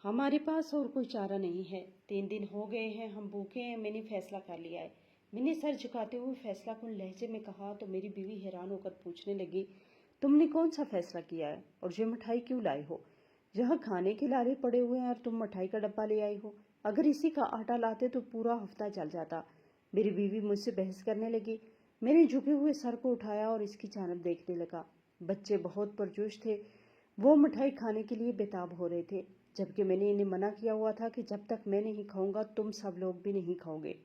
हमारे पास और कोई चारा नहीं है। 3 दिन हो गए हैं, हम भूखे हैं। मैंने फैसला कर लिया है। मैंने सर झुकाते हुए फैसला कुन लहजे में कहा तो मेरी बीवी हैरान होकर पूछने लगी, तुमने कौन सा फैसला किया है और ये मिठाई क्यों लाई हो? जहाँ खाने के लारे पड़े हुए हैं और तुम मिठाई का डब्बा ले आई हो। अगर इसी का आटा लाते तो पूरा हफ्ता चल जाता। मेरी बीवी मुझसे बहस करने लगी। मैंने झुके हुए सर को उठाया और इसकी जानब देखने लगा। बच्चे बहुत पुरजोश थे। वो मिठाई खाने के लिए बेताब हो रहे थे, जबकि मैंने इन्हें मना किया हुआ था कि जब तक मैं नहीं खाऊंगा तुम सब लोग भी नहीं खाओगे।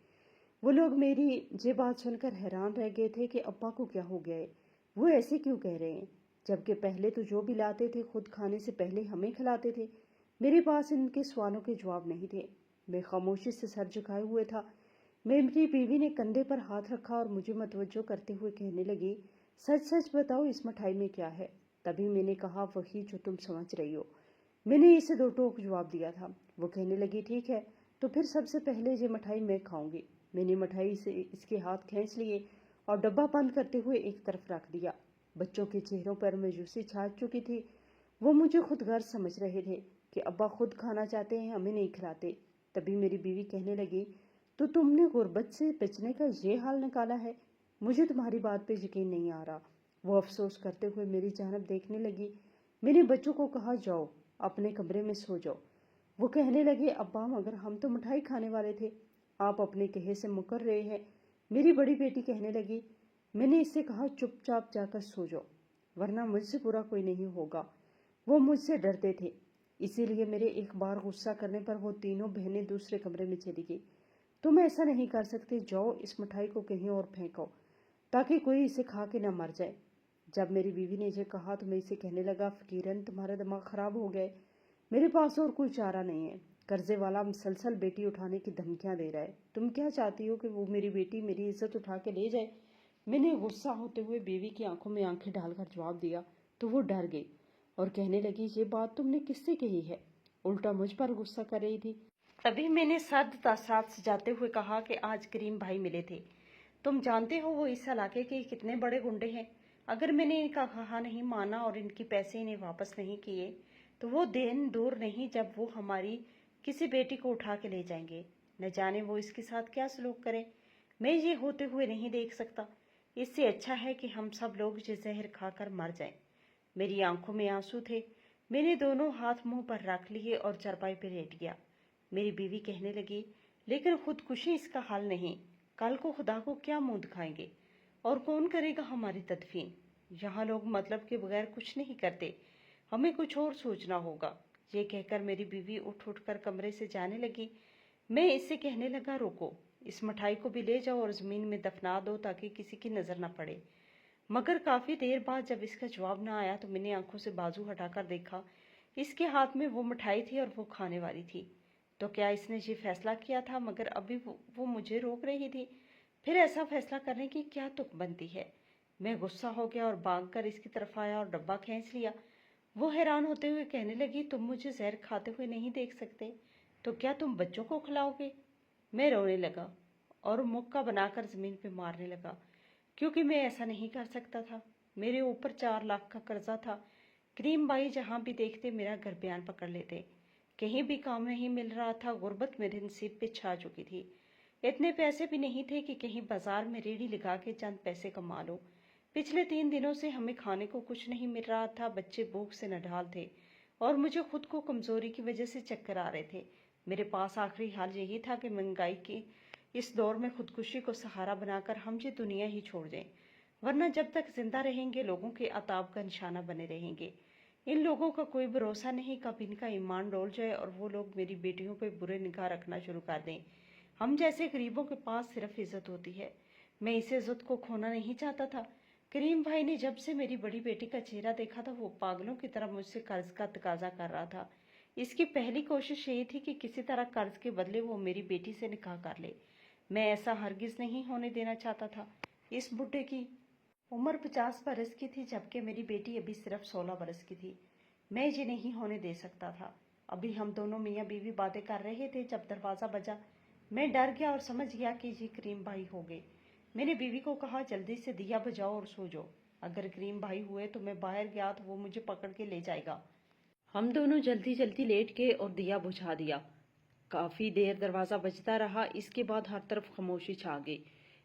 वो लोग मेरी ये बात सुनकर हैरान रह गए थे कि अब्बा को क्या हो गया है, वो ऐसे क्यों कह रहे हैं, जबकि पहले तो जो भी लाते थे खुद खाने से पहले हमें खिलाते थे। मेरे पास इनके सवालों के जवाब नहीं थे। मैं खामोशी से सर झुकाए हुए था। मेरी बीवी ने कंधे पर हाथ रखा और मुझे मतवज्जो करते हुए कहने लगी, सच सच बताओ इस मिठाई में क्या है? तभी मैंने कहा, वही जो तुम समझ रही हो। मैंने इसे 2 टोक जवाब दिया था। वो कहने लगी, ठीक है तो फिर सबसे पहले ये मिठाई मैं खाऊंगी। मैंने मिठाई से इसके हाथ खींच लिए और डब्बा बंद करते हुए एक तरफ रख दिया। बच्चों के चेहरों पर मायूसी छा चुकी थी। वो मुझे खुद गर्ज समझ रहे थे कि अब्बा खुद खाना चाहते हैं, हमें नहीं खिलाते। तभी मेरी बीवी कहने लगी, तो तुमने गुर्बत से बचने का ये हाल निकाला है? मुझे तुम्हारी बात पे यकीन नहीं आ रहा। वो अफसोस करते हुए मेरी जानब देखने लगी। मैंने बच्चों को कहा, जाओ अपने कमरे में सो जाओ। वो कहने लगे, अब्बा मगर हम तो मिठाई खाने वाले थे, आप अपने कहे से मुकर रहे हैं। मेरी बड़ी बेटी कहने लगी, मैंने इससे कहा चुपचाप जाकर सो जाओ वरना मुझसे बुरा कोई नहीं होगा। वो मुझसे डरते थे, इसीलिए मेरे एक बार गुस्सा करने पर वो तीनों बहनें दूसरे कमरे में चली गई। तुम ऐसा नहीं कर सकते, जाओ इस मिठाई को कहीं और फेंको ताकि कोई इसे खा के न मर जाए। जब मेरी बीवी ने ये कहा तो मैं इसे कहने लगा, फकीरन तुम्हारा दिमाग खराब हो गया। मेरे पास और कोई चारा नहीं है। कर्जे वाला मुसलसल बेटी उठाने की धमकियां दे रहा है। तुम क्या चाहती हो कि वो मेरी बेटी मेरी इज्जत उठा के ले जाए? मैंने गुस्सा होते हुए बीवी की आंखों में आंखें डालकर जवाब दिया तो वो डर गई और कहने लगी, ये बात तुमने किससे कही है? उल्टा मुझ पर गुस्सा कर रही थी। तभी मैंने सर्द तासरात सजाते हुए कहा कि आज करीम भाई मिले थे। तुम जानते हो वो इस इलाके के कितने बड़े गुंडे हैं। अगर मैंने इनका कहा नहीं माना और इनके पैसे इन्हें वापस नहीं किए तो वो दिन दूर नहीं जब वो हमारी किसी बेटी को उठा के ले जाएंगे। न जाने वो इसके साथ क्या सलूक करें। मैं ये होते हुए नहीं देख सकता। इससे अच्छा है कि हम सब लोग ये जहर खाकर मर जाएं। मेरी आंखों में आंसू थे। मैंने दोनों हाथ मुंह पर रख लिए और चारपाई पर लेट गया। मेरी बीवी कहने लगी, लेकिन खुदकुशी इसका हल नहीं। कल को खुदा को क्या मुंह दिखाएंगे और कौन करेगा हमारी तदफीन? यहाँ लोग मतलब के बगैर कुछ नहीं करते, हमें कुछ और सोचना होगा। ये कहकर मेरी बीवी उठ कर कमरे से जाने लगी। मैं इससे कहने लगा, रोको, इस मिठाई को भी ले जाओ और जमीन में दफना दो ताकि किसी की नजर न पड़े। मगर काफी देर बाद जब इसका जवाब न आया तो मैंने आंखों से बाजू हटाकर देखा। इसके हाथ में वो मिठाई थी और वो खाने वाली थी। तो क्या इसने ये फैसला किया था मगर अभी वो मुझे रोक रही थी? फिर ऐसा फैसला करने की क्या तुक बनती है? मैं गुस्सा हो गया और भागकर इसकी तरफ आया और डब्बा खींच लिया। वो हैरान होते हुए कहने लगी, तुम मुझे जहर खाते हुए नहीं देख सकते तो क्या तुम बच्चों को खिलाओगे? मैं रोने लगा और मुक्का बनाकर जमीन पे मारने लगा, क्योंकि मैं ऐसा नहीं कर सकता था। मेरे ऊपर 4 लाख का कर्जा था। करीम भाई जहाँ भी देखते मेरा घर बयान पकड़ लेते। कहीं भी काम नहीं मिल रहा था। गुर्बत मेरे नसीब पे छा चुकी थी। इतने पैसे भी नहीं थे कि कहीं बाजार में रेहड़ी लगा के चंद पैसे कमा लो। पिछले 3 दिनों से हमें खाने को कुछ नहीं मिल रहा था। बच्चे भूख से नढाल थे और मुझे खुद को कमजोरी की वजह से चक्कर आ रहे थे। मेरे पास आखिरी हाल यही था कि महंगाई की इस दौर में खुदकुशी को सहारा बनाकर हम ये दुनिया ही छोड़ दें, वरना जब तक जिंदा रहेंगे लोगों के अताब का निशाना बने रहेंगे। इन लोगों का कोई भरोसा नहीं, कब इनका ईमान डोल जाए और वो लोग मेरी बेटियों पे बुरे निगाह रखना शुरू कर दें। हम जैसे गरीबों के पास सिर्फ इज्जत होती है। मैं इस इज्जत को खोना नहीं चाहता था। करीम भाई ने जब से मेरी बड़ी बेटी का चेहरा देखा था वो पागलों की तरह मुझसे कर्ज का तकाजा कर रहा था। इसकी पहली कोशिश यही थी कि किसी तरह कर्ज के बदले वो मेरी बेटी से निकाह कर ले। मैं ऐसा हरगिज नहीं होने देना चाहता था। इस बुढ़े की उम्र 50 बरस की थी जबकि मेरी बेटी अभी सिर्फ 16 बरस की थी। मैं ये नहीं होने दे सकता था। अभी हम दोनों मियाँ बीवी बातें कर रहे थे जब दरवाजा बजा। मैं डर गया और समझ गया कि ये करीम भाई हो गए। मैंने बीवी को कहा, जल्दी से दिया बुझाओ और सो जाओ। अगर करीम भाई हुए तो मैं बाहर गया तो वो मुझे पकड़ के ले जाएगा। हम दोनों जल्दी जल्दी लेट गए और दिया बुझा दिया। काफी देर दरवाजा बजता रहा। इसके बाद हर तरफ खामोशी छा गई।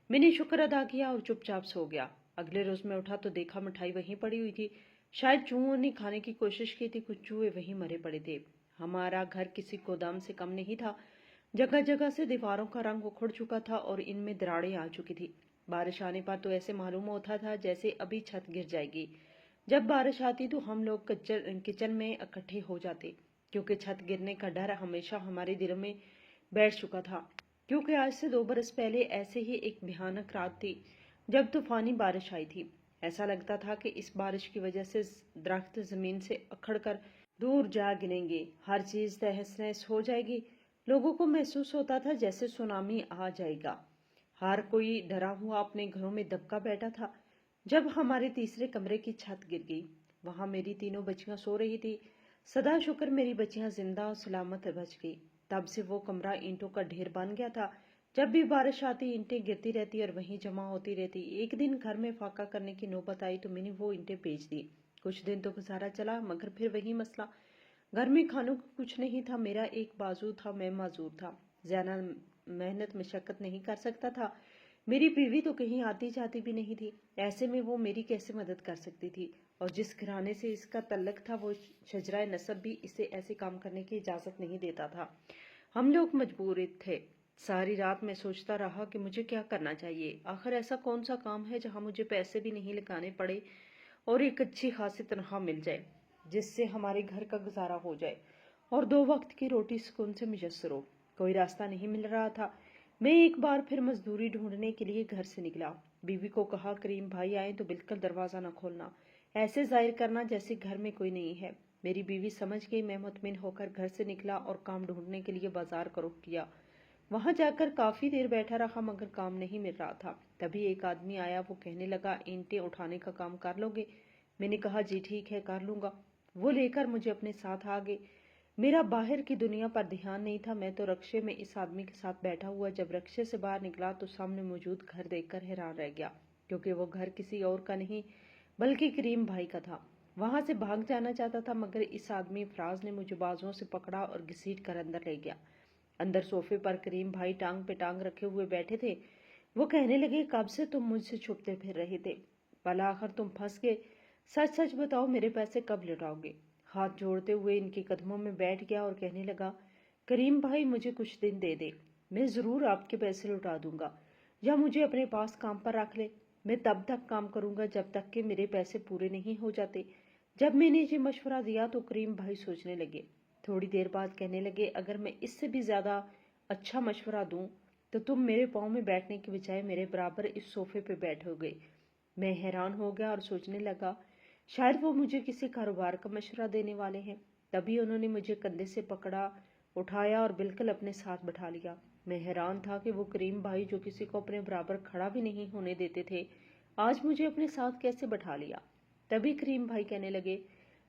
मैंने शुक्र अदा किया और चुपचाप सो गया। अगले रोज मैं उठा तो देखा मिठाई वहीं पड़ी हुई थी। शायद चूहों ने खाने की कोशिश की थी, कुछ चूहे वहीं मरे पड़े थे। हमारा घर किसी गोदाम से कम नहीं था। जगह जगह से दीवारों का रंग उखड़ चुका था और इनमें दरारें आ चुकी थी। बारिश आने पर तो ऐसे मालूम होता था जैसे अभी छत गिर जाएगी। जब बारिश आती तो हम लोग किचन में इकट्ठे हो जाते, क्योंकि छत गिरने का डर हमेशा हमारे दिलों में बैठ चुका था। क्योंकि आज से 2 बरस पहले ऐसे ही एक भयानक रात थी जब तूफानी बारिश आई थी। ऐसा लगता था कि इस बारिश की वजह से दरख्त जमीन से अखड़कर दूर जा गिरेंगे, हर चीज तहस नहस हो जाएगी। लोगों को महसूस होता था जैसे सुनामी आ जाएगा। हर कोई डरा हुआ अपने घरों में दबका बैठा था। जब हमारे तीसरे कमरे की छत गिर गई, वहां मेरी तीनों बच्चियां सो रही थी। सदा शुक्र मेरी बच्चियां जिंदा और सलामत बच गई। तब से वो कमरा ईंटों का ढेर बन गया था। जब भी बारिश आती ईंटें गिरती रहती और वहीं जमा होती रहती। एक दिन घर में फाका करने की नौबत आई तो मैंने वो ईंटें बेच दी। कुछ दिन तो गुजारा चला, मगर फिर वही मसला। घर में खानों को कुछ नहीं था। मेरा एक बाजू था, मैं माजूर था, ज्यादा मेहनत मशक्कत नहीं कर सकता था। मेरी बीवी तो कहीं आती जाती भी नहीं थी। ऐसे में वो मेरी कैसे मदद कर सकती थी? और जिस घराने से इसका तल्लक था वो शजराए नसब भी इसे ऐसे काम करने की इजाजत नहीं देता था। हम लोग मजबूर थे। सारी रात मैं सोचता रहा कि मुझे क्या करना चाहिए। आखिर ऐसा कौन सा काम है जहां मुझे पैसे भी नहीं लगाने पड़े और एक अच्छी खासी तनख्वाह मिल जाए, जिससे हमारे घर का गुजारा हो जाए और 2 वक्त की रोटी सुकून से मुयस्सर हो। कोई रास्ता नहीं मिल रहा था। मैं एक बार फिर मजदूरी ढूंढने के लिए घर से निकला। बीवी को कहा, करीम भाई आए तो बिल्कुल दरवाजा न खोलना, ऐसे जाहिर करना जैसे घर में कोई नहीं है। मेरी बीवी समझ गई। मैं मुतमिन होकर घर से निकला और काम ढूंढने के लिए बाजार का रुख किया। वहां जाकर काफी देर बैठा रहा, मगर काम नहीं मिल रहा था। तभी एक आदमी आया। वो कहने लगा, ईंटें उठाने का काम कर लोगे? मैंने कहा, जी ठीक है, कर लूंगा। वो लेकर मुझे अपने साथ आ गए। मेरा बाहर की दुनिया पर ध्यान नहीं था। मैं तो रक्शे में इस आदमी के साथ बैठा हुआ। जब रक्शे से बाहर निकला तो सामने मौजूद घर देखकर हैरान रह गया, क्योंकि वो घर किसी और का नहीं बल्कि करीम भाई का था। वहां से भाग जाना चाहता था, मगर इस आदमी फराज ने मुझे बाजुओं से पकड़ा और घसीट कर अंदर ले गया। अंदर सोफे पर करीम भाई टांग पे टांग रखे हुए बैठे थे। वो कहने लगे, कब से तुम मुझसे छुपते फिर रहे थे? भला आखिर तुम फंस गए। सच सच बताओ, मेरे पैसे कब लौटाओगे? हाथ जोड़ते हुए इनके कदमों में बैठ गया और कहने लगा, करीम भाई मुझे कुछ दिन दे दे, मैं जरूर आपके पैसे लौटा दूंगा। या मुझे अपने पास काम पर रख ले, मैं तब तक काम करूंगा जब तक कि मेरे पैसे पूरे नहीं हो जाते। जब मैंने ये मशवरा दिया तो करीम भाई सोचने लगे। थोड़ी देर बाद कहने लगे, अगर मैं इससे भी ज्यादा अच्छा मशवरा दूं तो तुम मेरे पाँव में बैठने के बजाय मेरे बराबर इस सोफे पे बैठोगे। मैं हैरान हो गया और सोचने लगा, शायद वो मुझे किसी कारोबार का मशवरा देने वाले हैं। तभी उन्होंने मुझे कंधे से पकड़ा, उठाया और बिल्कुल अपने साथ बैठा लिया। मैं हैरान था कि वो करीम भाई जो किसी को अपने बराबर खड़ा भी नहीं होने देते थे, आज मुझे अपने साथ कैसे बैठा लिया। तभी करीम भाई कहने लगे,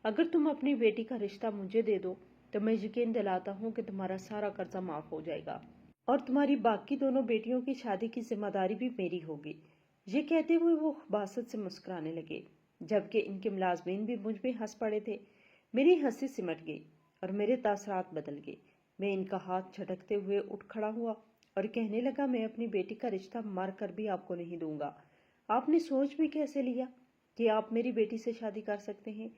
अगर तुम अपनी बेटी का रिश्ता मुझे दे दो तो मैं यकीन दिलाता हूँ कि तुम्हारा सारा कर्जा माफ हो जाएगा और तुम्हारी बाकी दोनों बेटियों की शादी की जिम्मेदारी भी मेरी होगी। ये कहते हुए वो खबासत से मुस्कुराने लगे, जबकि इनके मुलाजमीन भी मुझ पे हंस पड़े थे। मेरी हंसी सिमट गई और मेरे तासरात बदल गए। मैं इनका हाथ झटकते हुए उठ खड़ा हुआ और कहने लगा, मैं अपनी बेटी का रिश्ता मर कर भी आपको नहीं दूंगा। आपने सोच भी कैसे लिया कि आप मेरी बेटी से शादी कर सकते हैं?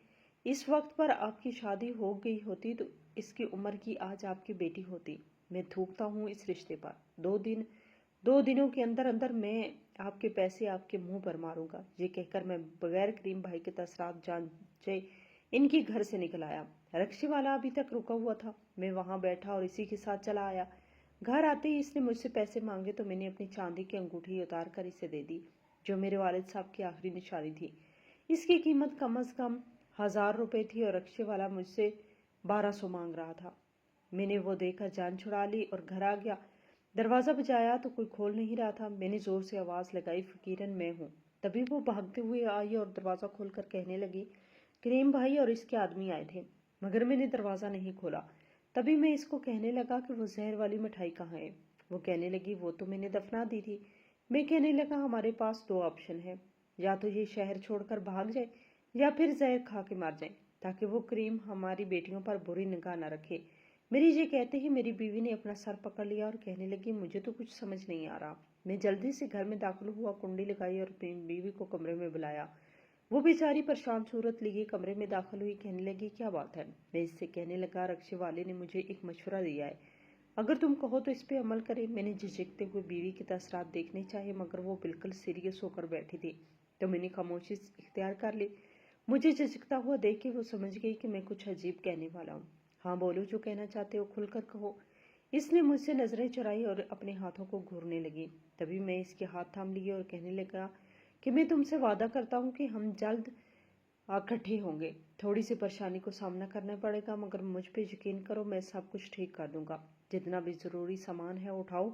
इस वक्त पर आपकी शादी हो गई होती तो इसकी उम्र की आज आपकी बेटी होती। मैं थूकता हूँ इस रिश्ते पर। 2 दिनों के अंदर अंदर मैं आपके पैसे आपके मुंह पर मारूंगा। ये कहकर मैं बगैर करीम भाई के तसरात जांचे इनकी घर से निकल आया। रक्शे वाला अभी तक रुका हुआ था। मैं वहां बैठा और इसी के साथ चला आया। घर आते ही इसने मुझसे पैसे मांगे तो मैंने अपनी चांदी की अंगूठी उतार कर इसे दे दी, जो मेरे वालिद साहब की आखिरी निशानी थी। इसकी कीमत कम अज कम 1000 रुपए थी और रक्शे वाला मुझसे 1200 मांग रहा था। मैंने वो देकर जान छुड़ा ली और घर आ गया। दरवाजा बजाया तो कोई खोल नहीं रहा था। मैंने जोर से आवाज लगाई, फकीरन मैं हूँ। तभी वो भागते हुए आई और दरवाजा खोलकर कहने लगी, करीम भाई और इसके आदमी आए थे। मगर मैंने दरवाजा नहीं खोला। तभी मैं इसको कहने लगा कि वो जहर वाली मिठाई कहाँ है। वो कहने लगी, वो तो मैंने दफना दी थी। मैं कहने लगा, हमारे पास 2 ऑप्शन है, या तो ये शहर छोड़कर भाग जाए या फिर जहर खा के मर जाए। ताकि वो करीम हमारी बेटियों पर बुरी निगाह न रखे। मेरी ये कहते ही मेरी बीवी ने अपना सर पकड़ लिया और कहने लगी, मुझे तो कुछ समझ नहीं आ रहा। मैं जल्दी से घर में दाखिल हुआ, कुंडी लगाई और अपनी बीवी को कमरे में बुलाया। वो बेचारी परेशान सूरत लिए कमरे में दाखिल हुई। कहने लगी, क्या बात है? मैं इससे कहने लगा, रक्शे वाले ने मुझे एक मशवरा दिया है, अगर तुम कहो तो इस पे अमल करें। मैंने झिझकते हुए बीवी के तसरात देखने चाहे, मगर वो बिल्कुल सीरियस होकर बैठी थी, तो मैंने खामोशी इख्तियार कर ली। मुझे झिझकता हुआ देख के वो समझ गई कि मैं कुछ अजीब कहने वाला हूँ। हाँ बोलो, जो कहना चाहते हो खुलकर कहो। इसने मुझसे नजरें चुराई और अपने हाथों को घूरने लगी। तभी मैं इसके हाथ थाम लिए और कहने लगा कि मैं तुमसे वादा करता हूँ कि हम जल्द इकट्ठे होंगे। थोड़ी सी परेशानी को सामना करना पड़ेगा, मगर मुझ पे यकीन करो, मैं सब कुछ ठीक कर दूंगा। जितना भी जरूरी सामान है उठाओ,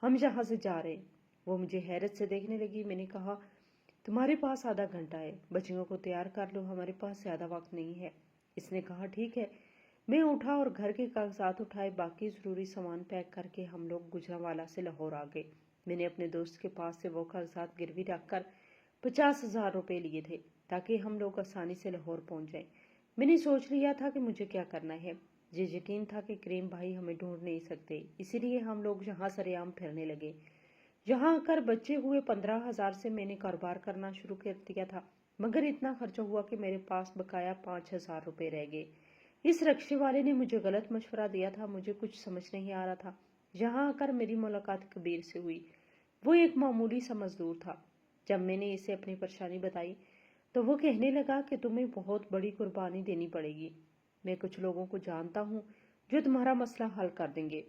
हम यहाँ से जा रहे हैं। वो मुझे हैरत से देखने लगी। मैंने कहा, तुम्हारे पास आधा घंटा है, बच्चियों को तैयार कर लो, हमारे पास ज्यादा वक्त नहीं है। इसने कहा, ठीक है। मैं उठा और घर के कागजात उठाए, बाकी जरूरी सामान पैक करके हम लोग गुजरांवाला से लाहौर आ गए। मैंने अपने दोस्त के पास से वो कागजात गिरवी रखकर 50,000 रुपए लिए थे, ताकि हम लोग आसानी से लाहौर पहुंच जाएं। मैंने सोच लिया था कि मुझे क्या करना है। ये यकीन था कि करीम भाई हमें ढूंढ नहीं सकते, इसीलिए हम लोग यहाँ सरेआम फिरने लगे। यहाँ आकर बचे हुए 15,000 से मैंने कारोबार करना शुरू कर दिया था, मगर इतना खर्चा हुआ कि मेरे पास बकाया 5,000 रुपए रह गए। इस रक्शे वाले ने मुझे गलत मशवरा दिया था, मुझे कुछ समझ नहीं आ रहा था। यहाँ आकर मेरी मुलाकात कबीर से हुई। वो एक मामूली सा मजदूर था। जब मैंने इसे अपनी परेशानी बताई तो वो कहने लगा कि तुम्हें बहुत बड़ी कुर्बानी देनी पड़ेगी। मैं कुछ लोगों को जानता हूँ जो तुम्हारा मसला हल कर देंगे।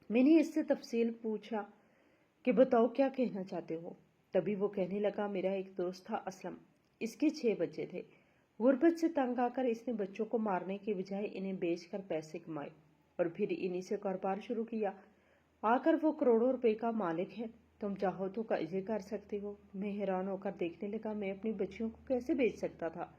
मैंने इससे तफसील पूछा कि बताओ क्या कहना चाहते हो। तभी वो कहने लगा, मेरा एक दोस्त था असलम, इसके 6 बच्चे थे। गुर्बत से तंग आकर इसने बच्चों को मारने के बजाय इन्हें बेचकर पैसे कमाए और फिर इन्हीं से कारोबार शुरू किया। आकर वो करोड़ों रुपए का मालिक है। तुम चाहो तो कर्जे कर सकते हो। मैं हैरान होकर देखने लगा, मैं अपनी बच्चियों को कैसे बेच सकता था।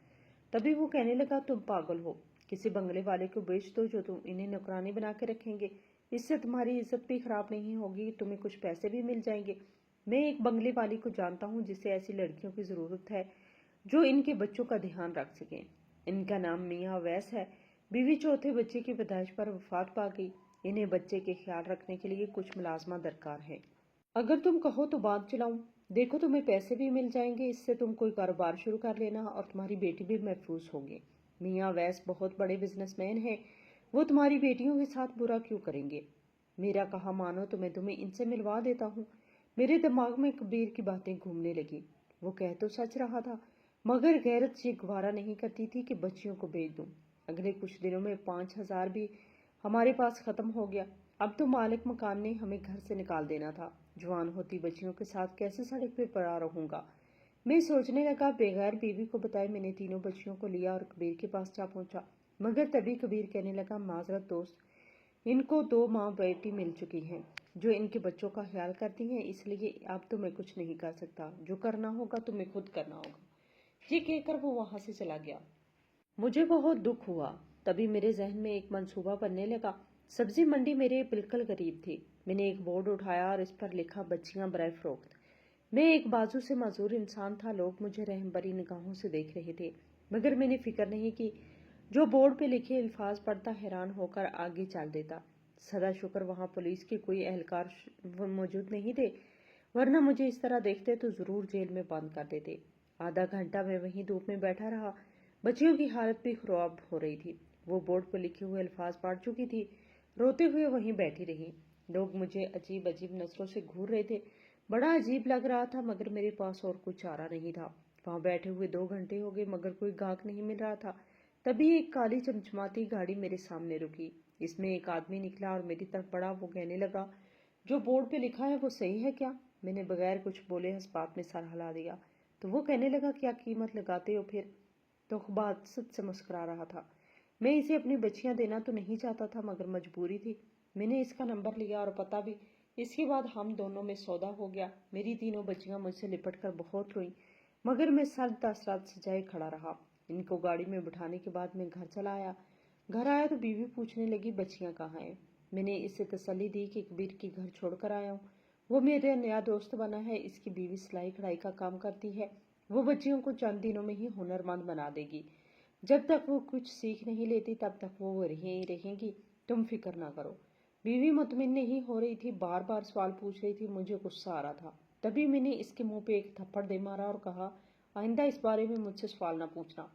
तभी वो कहने लगा, तुम पागल हो, किसी बंगले वाले को बेच दो जो तुम इन्हें नौकरानी बना के रखेंगे। इससे तुम्हारी इज्जत भी खराब नहीं होगी, तुम्हें कुछ पैसे भी मिल जाएंगे। मैं एक बंगले वाली को जानता हूँ जिसे ऐसी लड़कियों की जरूरत है जो इनके बच्चों का ध्यान रख सकें। इनका नाम मियाँ अवैस है। बीवी चौथे बच्चे की पैदाइश पर वफात पा गई। इन्हें बच्चे के ख्याल रखने के लिए कुछ मुलाजमा दरकार है। अगर तुम कहो तो बात चलाऊं। देखो, तुम्हें पैसे भी मिल जाएंगे, इससे तुम कोई कारोबार शुरू कर लेना और तुम्हारी बेटी भी महफूज होगी। मियाँ अवैस बहुत बड़े बिजनेसमैन हैं, वो तुम्हारी बेटियों के साथ बुरा क्यों करेंगे? मेरा कहा मानो तो मैं तुम्हें इनसे मिलवा देता हूँ। मेरे दिमाग में कबीर की बातें घूमने लगी। वो कह तो सच रहा था, मगर गैरत ये गवारा नहीं करती थी कि बच्चियों को बेच दूं। अगले कुछ दिनों में 5,000 भी हमारे पास खत्म हो गया। अब तो मालिक मकान ने हमें घर से निकाल देना था। जवान होती बच्चियों के साथ कैसे सड़क पे पड़ा रहूंगा। मैं सोचने लगा, बगैर बीवी को बताए मैंने तीनों बच्चियों को लिया और कबीर के पास जा पहुंचा। मगर तभी कबीर कहने लगा, माजरत दोस्त, इनको 2 माँ बेटी मिल चुकी हैं जो इनके बच्चों का ख्याल करती हैं, इसलिए अब तो मैं कुछ नहीं कर सकता। जो करना होगा तुम्हें खुद करना होगा। ये कहकर वो वहां से चला गया। मुझे बहुत दुख हुआ। तभी मेरे जहन में एक मंसूबा बनने लगा। सब्जी मंडी मेरे बिल्कुल करीब थी। मैंने एक बोर्ड उठाया और इस पर लिखा, बच्चियां बराए फरोख्त। मैं एक बाजू से माजूर इंसान था, लोग मुझे रहमबरी निगाहों से देख रहे थे, मगर मैंने फिक्र नहीं की। जो बोर्ड पे लिखे अल्फाज पढ़ता हैरान होकर आगे चल देता। सदा शुक्र वहां पुलिस के कोई एहलकार मौजूद नहीं थे, वरना मुझे इस तरह देखते तो जरूर जेल में बंद कर देते। आधा घंटा मैं वहीं धूप में बैठा रहा। बच्चियों की हालत भी खराब हो रही थी। वो बोर्ड पर लिखे हुए अल्फाज पढ़ चुकी थी, रोते हुए वहीं बैठी रही। लोग मुझे अजीब अजीब नजरों से घूर रहे थे। बड़ा अजीब लग रहा था, मगर मेरे पास और कुछ चारा नहीं था। वहां बैठे हुए 2 घंटे हो गए, मगर कोई गाहक नहीं मिल रहा था। तभी एक काली चमचमाती गाड़ी मेरे सामने रुकी। इसमें एक आदमी निकला और मेरी तरफ बढ़ा। वो कहने लगा, जो बोर्ड पे लिखा है वो सही है क्या? मैंने बगैर कुछ बोले इस बात में सर हिला दिया। तो वो कहने लगा, क्या कीमत लगाते हो फिर? तो बादशत से मुस्कुरा रहा था। मैं इसे अपनी बच्चियां देना तो नहीं चाहता था, मगर मजबूरी थी। मैंने इसका नंबर लिया और पता भी। इसके बाद हम दोनों में सौदा हो गया। मेरी तीनों बच्चियां मुझसे लिपट कर बहुत रोईं, मगर मैं सर दसरात सजाए खड़ा रहा। इनको गाड़ी में बिठाने के बाद मैं घर चला आया। घर आया तो बीवी पूछने लगी, बच्चियां कहाँ हैं? मैंने इससे तसल्ली दी कि कबीर की घर छोड़कर आया हूँ। वो मेरा नया दोस्त बना है, इसकी बीवी सिलाई कढ़ाई का काम करती है। वो बच्चियों को चंद दिनों में ही हुनरमंद बना देगी। जब तक वो कुछ सीख नहीं लेती तब तक वो यहीं रहेंगी, तुम फिक्र ना करो। बीवी मुतमिन नहीं हो रही थी, बार बार सवाल पूछ रही थी। मुझे गुस्सा आ रहा था। तभी मैंने इसके मुंह पे एक थप्पड़ दे मारा और कहा, आइंदा इस बारे में मुझसे सवाल ना पूछना।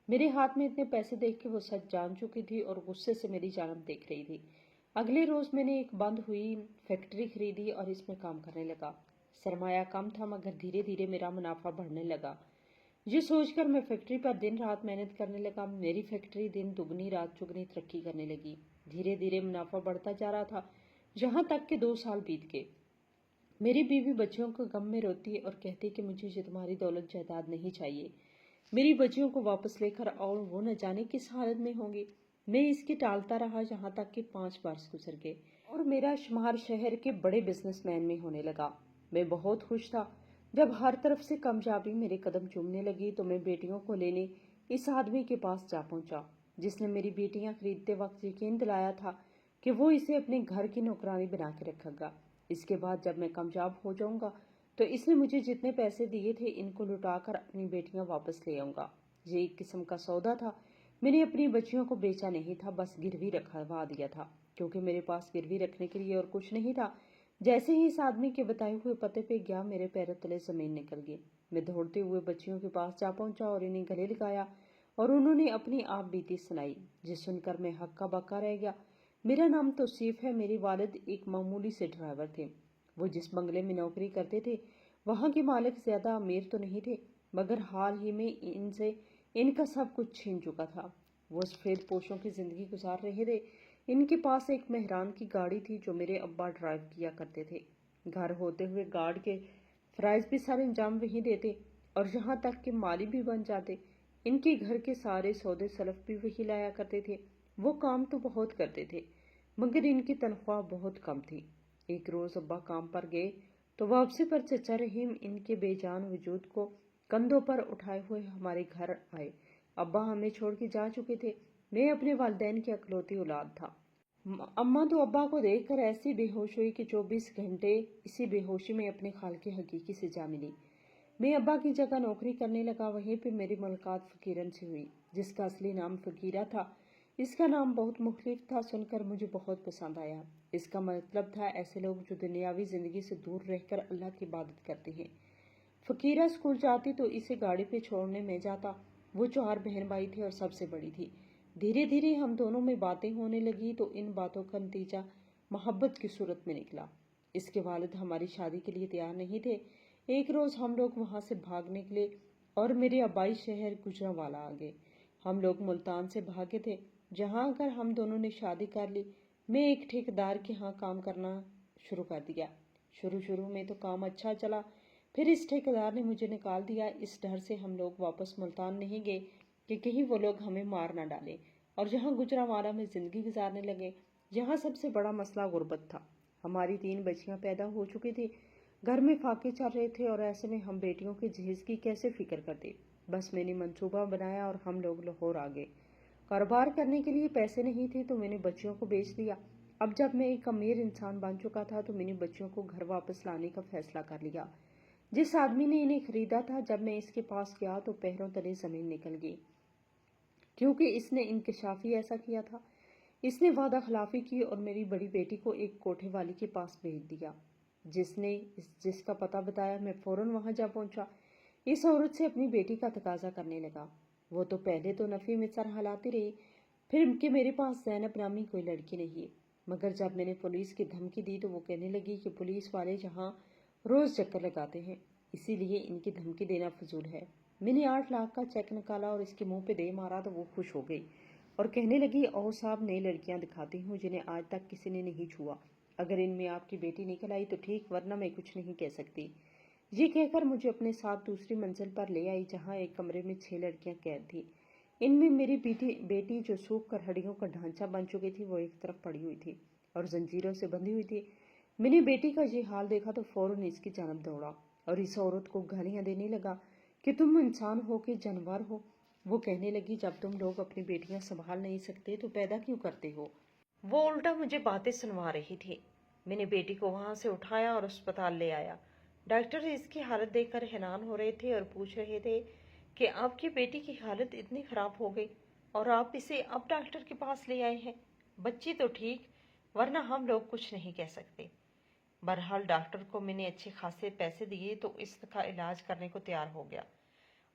मेरे हाथ में इतने पैसे देख के वो सच जान चुकी थी और गुस्से से मेरी जानब देख रही थी। अगले रोज मैंने एक बंद हुई फैक्ट्री खरीदी और इसमें काम करने लगा। सरमाया कम था मगर धीरे धीरे मेरा मुनाफा बढ़ने लगा। ये सोचकर मैं फैक्ट्री पर दिन रात मेहनत करने लगा। मेरी फैक्ट्री दिन दुगनी रात चुगनी तरक्की करने लगी। धीरे धीरे मुनाफा बढ़ता जा रहा था, यहाँ तक कि 2 साल बीत गए। मेरी बीवी बच्चियों को गम में रोती और कहती कि मुझे ये तुम्हारी दौलत जायदाद नहीं चाहिए। मेरी बच्चियों को वापस लेकर और वो न जाने किस हालत में होंगी। मैं इसकी टालता रहा, यहाँ तक कि 5 वर्ष गुजर गए और मेरा शुमार शहर के बड़े बिजनेसमैन में होने लगा। मैं बहुत खुश था। जब हर तरफ से कामयाबी मेरे कदम चूमने लगी तो मैं बेटियों को लेने इस आदमी के पास जा पहुंचा, जिसने मेरी बेटियां खरीदते वक्त यकीन दिलाया था कि वो इसे अपने घर की नौकरानी बना के रखेगा। इसके बाद जब मैं कामयाब हो जाऊंगा तो इसने मुझे जितने पैसे दिए थे इनको लुटाकर अपनी बेटियां वापस ले आऊंगा। ये एक किस्म का सौदा था। मैंने अपनी बच्चियों को बेचा नहीं था, बस गिरवी रखवा दिया था, क्योंकि मेरे पास गिरवी रखने के लिए और कुछ नहीं था। जैसे ही इस आदमी के बताए हुए पते पे गया, मेरे पैरों तले जमीन निकल गई। मैं दौड़ते हुए बच्चियों के पास जा पहुंचा और इन्हें गले लगाया और उन्होंने अपनी आप बीती सुनाई, जिस सुनकर मैं हक्का बक्का रह गया। मेरा नाम तौसीफ है। मेरे वालिद एक मामूली से ड्राइवर थे। वो जिस बंगले में नौकरी करते थे वहाँ के मालिक ज्यादा अमीर तो नहीं थे, मगर हाल ही में इनसे इनका सब कुछ छीन चुका था। वो सफेद पोशों की जिंदगी गुजार रहे थे। इनके पास एक मेहरान की गाड़ी थी जो मेरे अब्बा ड्राइव किया करते थे। घर होते हुए गार्ड के फराइज भी सारे अंजाम वही देते और यहाँ तक कि माली भी बन जाते। इनके घर के सारे सौदे सलफ भी वही लाया करते थे। वो काम तो बहुत करते थे मगर इनकी तनख्वाह बहुत कम थी। एक रोज अब्बा काम पर गए तो वापसी पर चचा रहीम इनके बेजान वजूद को कंधों पर उठाए हुए हमारे घर आए। अब्बा हमें छोड़ के जा चुके थे। मैं अपने वालिदैन की अकलौती औलाद था। अम्मा तो अब्बा को देखकर ऐसी बेहोश हुई कि 24 घंटे इसी बेहोशी में अपने खाल की हकीकी से जा मिली। मैं अब्बा की जगह नौकरी करने लगा। वहीं पे मेरी मुलाकात फकीरन से हुई, जिसका असली नाम फकीरा था। इसका नाम बहुत मुख्तलिफ था, सुनकर मुझे बहुत पसंद आया। इसका मतलब था ऐसे लोग जो दुनियावी जिंदगी से दूर रहकर अल्लाह की इबादत करते हैं। फकीरा स्कूल जाती तो इसे गाड़ी पे छोड़ने में जाता। वो 4 बहन भाई थे और सबसे बड़ी थी। धीरे धीरे हम दोनों में बातें होने लगी तो इन बातों का नतीजा मोहब्बत की सूरत में निकला। इसके वालिद हमारी शादी के लिए तैयार नहीं थे। एक रोज हम लोग वहां से भाग निकले और मेरे आबाई शहर गुजरांवाला आ गए। हम लोग मुल्तान से भागे थे, जहां अगर हम दोनों ने शादी कर ली। मैं एक ठेकेदार के यहाँ काम करना शुरू कर दिया। शुरू में तो काम अच्छा चला, फिर इस ठेकेदार ने मुझे निकाल दिया। इस डर से हम लोग वापस मुल्तान नहीं गए कि कहीं वो लोग हमें मार ना डालें, और जहाँ गुजरांवाला में जिंदगी गुजारने लगे। यहाँ सबसे बड़ा मसला गुर्बत था। हमारी 3 बच्चियां पैदा हो चुकी थी, घर में फाके चल रहे थे और ऐसे में हम बेटियों के जहेज की कैसे फिक्र करते। बस मैंने मंसूबा बनाया और हम लोग लाहौर आ गए। कारोबार करने के लिए पैसे नहीं थे तो मैंने बच्चियों को बेच दिया। अब जब मैं एक अमीर इंसान बन चुका था तो मैंने बच्चियों को घर वापस लाने का फैसला कर लिया। जिस आदमी ने इन्हें खरीदा था, जब मैं इसके पास गया तो पैरों तले जमीन निकल गई, क्योंकि इसने इंकशाफी ऐसा किया था। इसने वादा खिलाफी की और मेरी बड़ी बेटी को एक कोठे वाली के पास भेज दिया, जिसका पता बताया। मैं फौरन वहां जा पहुंचा। इस औरत से अपनी बेटी का तकाजा करने लगा। वो तो पहले तो नफी में सर हिलाती रही, फिर कि मेरे पास ज़ैनब नामी कोई लड़की नहीं है। मगर जब मैंने पुलिस की धमकी दी तो वो कहने लगी कि पुलिस वाले यहाँ रोज चक्कर लगाते हैं, इसीलिए इनकी धमकी देना फजूल है। मैंने 8 लाख का चेक निकाला और इसके मुंह पे दे मारा तो वो खुश हो गई और कहने लगी, और साहब नई लड़कियां दिखाती हूँ जिन्हें आज तक किसी ने नहीं छुआ। अगर इनमें आपकी बेटी निकल आई तो ठीक, वरना मैं कुछ नहीं कह सकती। ये कहकर मुझे अपने साथ दूसरी मंजिल पर ले आई, जहाँ एक कमरे में 6 लड़कियां कैद थी। इनमें मेरी बेटी जो सूख कर हड्डियों का ढांचा बन चुकी थी, वो एक तरफ पड़ी हुई थी और जंजीरों से बंधी हुई थी। मैंने बेटी का ये हाल देखा तो फौरन इसकी जानब दौड़ा और इस औरत को गालियां देने लगा कि तुम इंसान हो कि जानवर हो। वो कहने लगी, जब तुम लोग अपनी बेटियां संभाल नहीं सकते तो पैदा क्यों करते हो। वो उल्टा मुझे बातें सुनवा रही थी। मैंने बेटी को वहां से उठाया और अस्पताल ले आया। डॉक्टर इसकी हालत देखकर हैरान हो रहे थे और पूछ रहे थे کہ آپ کی بیٹی کی حالت اتنی خراب ہو گئی اور آپ اسے اب ڈاکٹر کے پاس لے آئے ہیں؟ بچی تو ٹھیک، ورنہ ہم لوگ کچھ نہیں کہہ سکتے۔ بہرحال ڈاکٹر کو میں نے اچھے خاصے پیسے دیے تو اس کا علاج کرنے کو تیار ہو گیا۔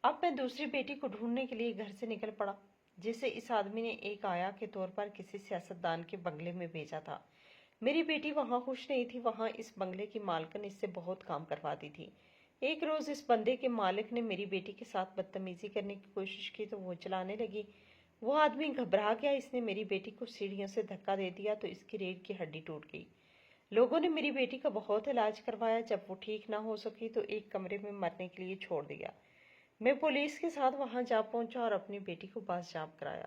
اب میں دوسری بیٹی کو ڈھونڈنے کے لیے گھر سے نکل پڑا، جسے اس آدمی نے ایک آیا کے طور پر کسی سیاستدان کے بنگلے میں بھیجا تھا۔ میری بیٹی وہاں خوش نہیں تھی، وہاں اس بنگلے کی مالکن اس سے بہت کام کرواتی تھی۔ ایک روز اس بندے کے مالک نے میری بیٹی کے ساتھ بدتمیزی کرنے کی کوشش کی تو وہ چلانے لگی۔ وہ آدمی گھبرا گیا، اس نے میری بیٹی کو سیڑھیوں سے دھکا دے دیا تو اس کی ریڑھ کی ہڈی ٹوٹ گئی۔ لوگوں نے میری بیٹی کا بہت علاج کروایا، جب وہ ٹھیک نہ ہو سکی تو ایک کمرے میں مرنے کے لیے چھوڑ دیا۔ میں پولیس کے ساتھ وہاں جا پہنچا اور اپنی بیٹی کو بازیاب کرایا۔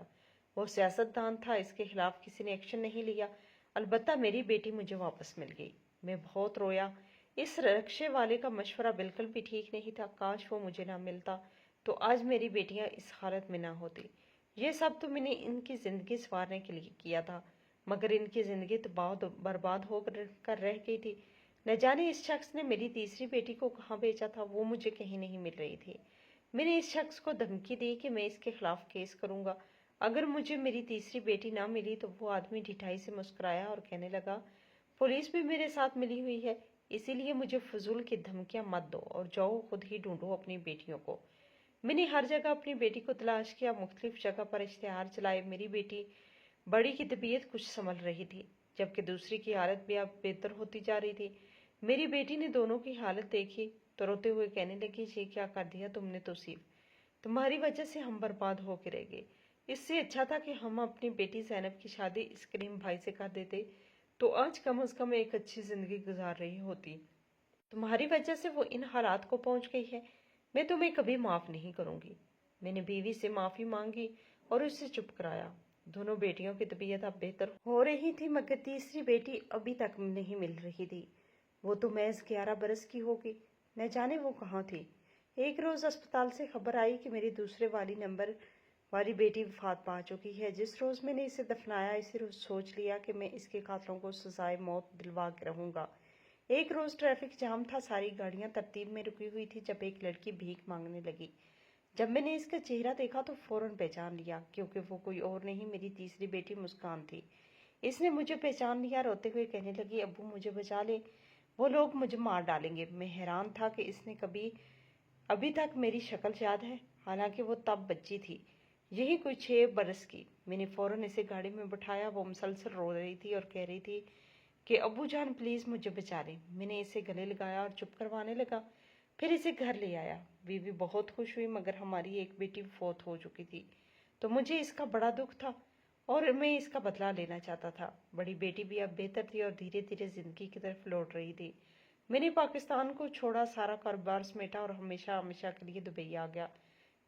وہ سیاستدان تھا، اس کے خلاف کسی نے ایکشن نہیں لیا، البتہ میری بیٹی مجھے واپس مل گئی۔ میں بہت رویا۔ اس رکشے والے کا مشورہ بالکل بھی ٹھیک نہیں تھا، کاش وہ مجھے نہ ملتا تو آج میری بیٹیاں اس حالت میں نہ ہوتی۔ یہ سب تو میں نے ان کی زندگی سنوارنے کے لیے کیا تھا، مگر ان کی زندگی تو بہت برباد ہو کر رہ گئی تھی۔ نہ جانے اس شخص نے میری تیسری بیٹی کو کہاں بھیجا تھا، وہ مجھے کہیں نہیں مل رہی تھی۔ میں نے اس شخص کو دھمکی دی کہ میں اس کے خلاف کیس کروں گا اگر مجھے میری تیسری بیٹی نہ ملی، تو وہ آدمی ڈھٹائی سے مسکرایا اور کہنے لگا، پولیس بھی میرے ساتھ ملی ہوئی ہے، اسی لیے مجھے فضول کی دھمکیاں مت دو اور جاؤ خود ہی ڈھونڈو اپنی بیٹیوں کو۔ میں نے ہر جگہ اپنی بیٹی کو تلاش کیا، مختلف جگہ پر اشتہار چلائے۔ میری بیٹی بڑی کی طبیعت کچھ سنبھل رہی تھی، جبکہ دوسری کی حالت بھی اب بہتر ہوتی جا رہی تھی۔ میری بیٹی نے دونوں کی حالت دیکھی تو روتے ہوئے کہنے لگی، یہ کیا کر دیا تم نے توصیف، تمہاری وجہ سے ہم برباد ہو کے رہ گئے۔ اس سے اچھا تھا کہ ہم اپنی بیٹی زینب کی شادی اس کریم بھائی سے کر دیتے تو آج کم از کم ایک اچھی زندگی گزار رہی ہوتی۔ تمہاری وجہ سے وہ ان حالات کو پہنچ گئی ہے، میں تمہیں کبھی معاف نہیں کروں گی۔ میں نے بیوی سے معافی مانگی اور اسے چپ کرایا۔ دونوں بیٹیوں کی طبیعت اب بہتر ہو رہی تھی، مگر تیسری بیٹی ابھی تک نہیں مل رہی تھی۔ وہ تو محض 11 برس کی ہوگی، نہ جانے وہ کہاں تھی۔ ایک روز اسپتال سے خبر آئی کہ میری دوسرے والی نمبر والی بیٹی وفات پا چکی ہے۔ جس روز میں نے اسے دفنایا، اسی روز سوچ لیا کہ میں اس کے قاتلوں کو سزائے موت دلوا کے رہوں گا۔ ایک روز ٹریفک جام تھا، ساری گاڑیاں ترتیب میں رکی ہوئی تھی، جب ایک لڑکی بھیک مانگنے لگی۔ جب میں نے اس کا چہرہ دیکھا تو فوراً پہچان لیا، کیونکہ وہ کوئی اور نہیں، میری تیسری بیٹی مسکان تھی۔ اس نے مجھے پہچان لیا، روتے ہوئے کہنے لگی، ابو مجھے بچا لے، وہ لوگ مجھے مار ڈالیں گے۔ میں حیران تھا کہ اس نے ابھی تک میری شکل یاد ہے، حالانکہ وہ تب بچی تھی، یہی کوئی 6 برس کی۔ میں نے فوراً اسے گاڑی میں بٹھایا، وہ مسلسل رو رہی تھی اور کہہ رہی تھی کہ ابو جان پلیز مجھے بچا لیں۔ میں نے اسے گلے لگایا اور چپ کروانے لگا، پھر اسے گھر لے آیا۔ بیوی بہت خوش ہوئی، مگر ہماری ایک بیٹی فوت ہو چکی تھی تو مجھے اس کا بڑا دکھ تھا اور میں اس کا بدلہ لینا چاہتا تھا۔ بڑی بیٹی بھی اب بہتر تھی اور دھیرے دھیرے زندگی کی طرف لوٹ رہی تھی۔ میں نے پاکستان کو چھوڑا، سارا کاروبار سمیٹا اور ہمیشہ کے لیے دبئی آ گیا۔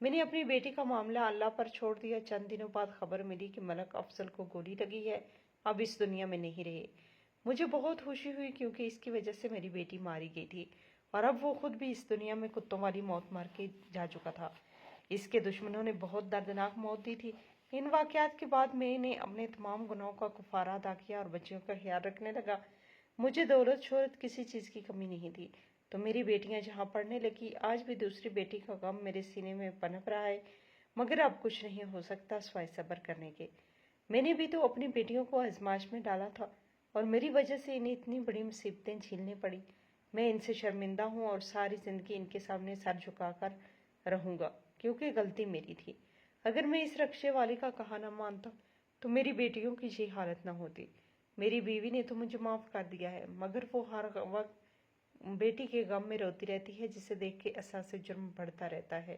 میں نے اپنی بیٹی کا معاملہ اللہ پر چھوڑ دیا۔ چند دنوں بعد خبر ملی کہ ملک افضل کو گولی لگی ہے، اب اس دنیا میں نہیں رہے۔ مجھے بہت خوشی ہوئی، کیونکہ اس کی وجہ سے میری بیٹی ماری گئی تھی اور اب وہ خود بھی اس دنیا میں کتوں والی موت مار کے جا چکا تھا۔ اس کے دشمنوں نے بہت دردناک موت دی تھی۔ ان واقعات کے بعد میں نے اپنے تمام گناہوں کا کفارہ ادا کیا اور بچیوں کا خیال رکھنے لگا۔ مجھے دولت شہرت کسی چیز کی کمی نہیں تھی، تو میری بیٹیاں جہاں پڑھنے لگی، آج بھی دوسری بیٹی کا غم میرے سینے میں پنپ رہا ہے، مگر اب کچھ نہیں ہو سکتا سوائے صبر کرنے کے۔ میں نے بھی تو اپنی بیٹیوں کو آزمائش میں ڈالا تھا اور میری وجہ سے انہیں اتنی بڑی مصیبتیں جھیلنی پڑی۔ میں ان سے شرمندہ ہوں اور ساری زندگی ان کے سامنے سر جھکا کر رہوں گا، کیونکہ غلطی میری تھی۔ اگر میں اس رکشے والے کا کہا نہ مانتا تو میری بیٹیوں کی یہ حالت نہ ہوتی۔ میری بیوی نے تو مجھے معاف کر دیا ہے، مگر وہ ہر وقت بیٹی کے غم میں روتی رہتی ہے، جسے دیکھ کے احساس جرم بڑھتا رہتا ہے۔